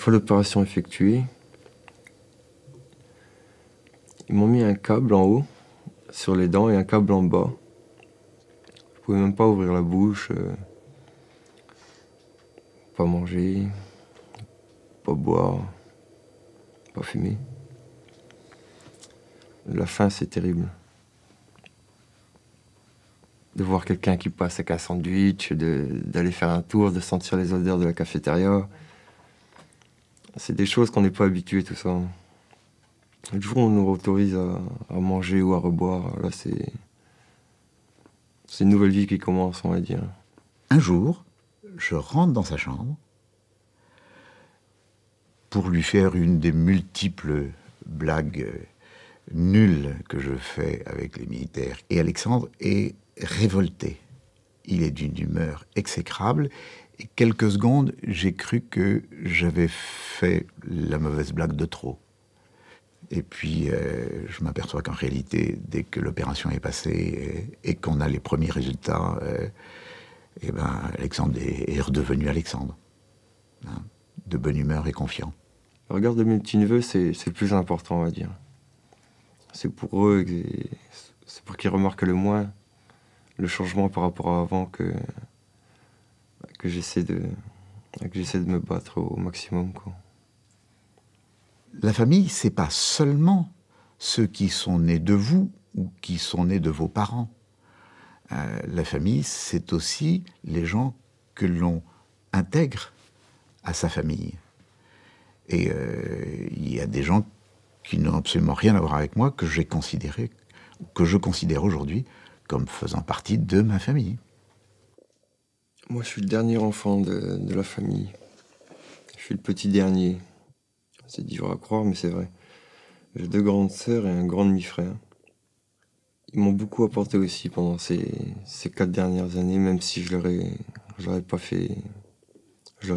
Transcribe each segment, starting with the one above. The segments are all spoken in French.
fois l'opération effectuée, ils m'ont mis un câble en haut, sur les dents, et un câble en bas. Je pouvais même pas ouvrir la bouche, pas manger, pas boire, pas fumer. La faim, c'est terrible. De voir quelqu'un qui passe avec un sandwich, d'aller faire un tour, de sentir les odeurs de la cafétéria. C'est des choses qu'on n'est pas habitué, tout ça. Le jour où on nous autorise à manger ou à reboire, là, c'est une nouvelle vie qui commence, on va dire. Un jour, je rentre dans sa chambre pour lui faire une des multiples blagues nulles que je fais avec les militaires. Et Alexandre est révolté. Il est d'une humeur exécrable. Et quelques secondes, j'ai cru que j'avais fait la mauvaise blague de trop. Et puis, je m'aperçois qu'en réalité, dès que l'opération est passée et qu'on a les premiers résultats, eh ben, Alexandre est redevenu Alexandre. Hein, de bonne humeur et confiant. Le regard de mes petits-neveux, c'est le plus important, on va dire. C'est pour eux, c'est pour qu'ils remarquent le moins le changement par rapport à avant que j'essaie de me battre au maximum, quoi. La famille, c'est pas seulement ceux qui sont nés de vous ou qui sont nés de vos parents. La famille, c'est aussi les gens que l'on intègre à sa famille. Et il y a des gens qui n'ont absolument rien à voir avec moi, que je considère aujourd'hui comme faisant partie de ma famille. Moi, je suis le dernier enfant de la famille. Je suis le petit dernier. C'est dur à croire, mais c'est vrai. J'ai 2 grandes sœurs et un grand demi-frère. Ils m'ont beaucoup apporté aussi pendant ces 4 dernières années, même si je leur ai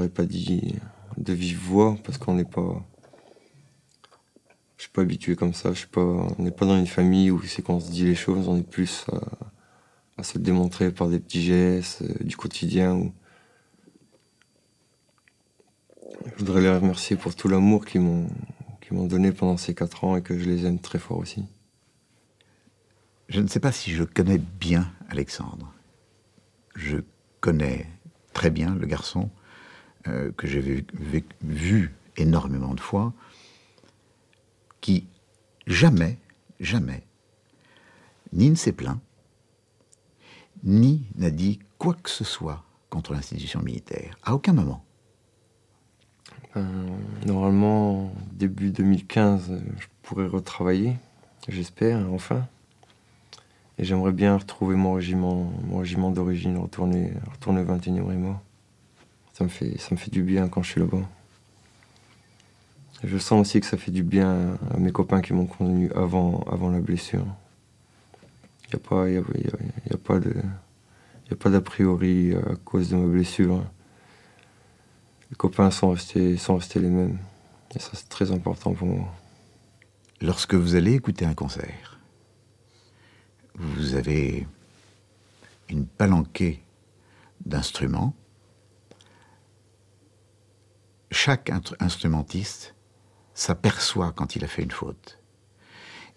pas dit de vive voix, parce je suis pas habitué comme ça. On n'est pas dans une famille où c'est qu'on se dit les choses, on est plus à se le démontrer par des petits gestes du quotidien. Je voudrais les remercier pour tout l'amour qu'ils m'ont donné pendant ces 4 ans et que je les aime très fort aussi. Je ne sais pas si je connais bien Alexandre. Je connais très bien le garçon que j'ai vu énormément de fois, qui jamais, ni ne s'est plaint, ni n'a dit quoi que ce soit contre l'institution militaire, à aucun moment. Normalement, début 2015, je pourrais retravailler, j'espère, enfin. Et j'aimerais bien retrouver mon régiment d'origine, retourner au 21e régiment. Ça me fait du bien quand je suis là-bas. Je sens aussi que ça fait du bien à mes copains qui m'ont connu avant la blessure. Il n'y a pas d'a priori à cause de ma blessure. Les copains sont restés les mêmes. Et ça, c'est très important pour moi. Lorsque vous allez écouter un concert, vous avez une palanquée d'instruments. Chaque instrumentiste s'aperçoit quand il a fait une faute.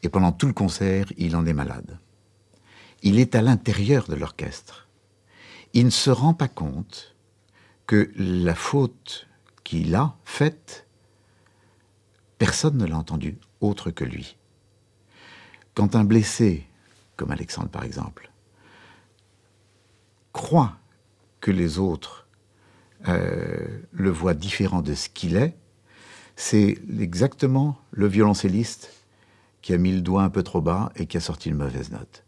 Et pendant tout le concert, il en est malade. Il est à l'intérieur de l'orchestre. Il ne se rend pas compte que la faute qu'il a faite, personne ne l'a entendue autre que lui. Quand un blessé, comme Alexandre par exemple, croit que les autres le voient différent de ce qu'il est, c'est exactement le violoncelliste qui a mis le doigt un peu trop bas et qui a sorti une mauvaise note.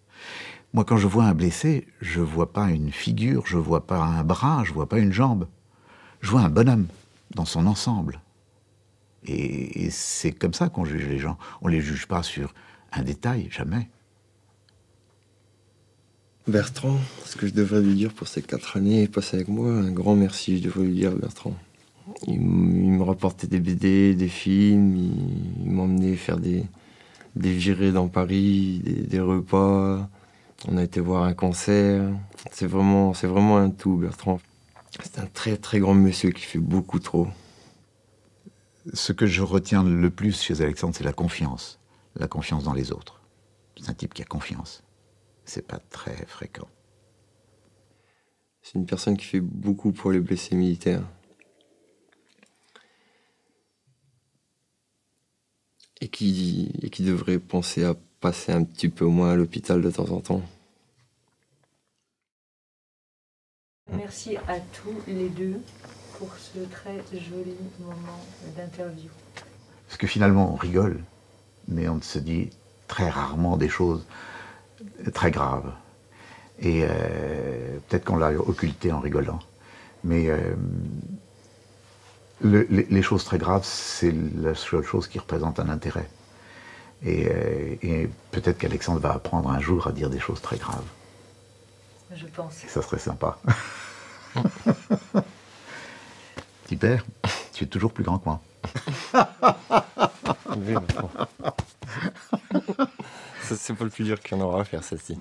Moi, quand je vois un blessé, je ne vois pas une figure, je ne vois pas un bras, je ne vois pas une jambe. Je vois un bonhomme dans son ensemble. Et c'est comme ça qu'on juge les gens. On ne les juge pas sur un détail, jamais. Bertrand, ce que je devrais lui dire pour ces 4 années passées avec moi, un grand merci, je devrais lui dire, Bertrand. Il me rapportait des BD, des films, il m'emmenait faire des virées dans Paris, des repas. On a été voir un concert. C'est vraiment un tout, Bertrand. C'est un très très grand monsieur qui fait beaucoup trop. Ce que je retiens le plus chez Alexandre, c'est la confiance dans les autres. C'est un type qui a confiance. C'est pas très fréquent. C'est une personne qui fait beaucoup pour les blessés militaires. Et qui devrait penser à passer un petit peu moins à l'hôpital de temps en temps. Merci à tous les deux pour ce très joli moment d'interview. Parce que finalement, on rigole, mais on se dit très rarement des choses très graves. Et peut-être qu'on l'a occulté en rigolant. Mais les choses très graves, c'est la seule chose qui représente un intérêt. Et peut-être qu'Alexandre va apprendre un jour à dire des choses très graves. Je pense. Et ça serait sympa. Petit père, tu es toujours plus grand que moi. Oui, c'est pas le plus dur qu'il y en aura à faire, celle-ci.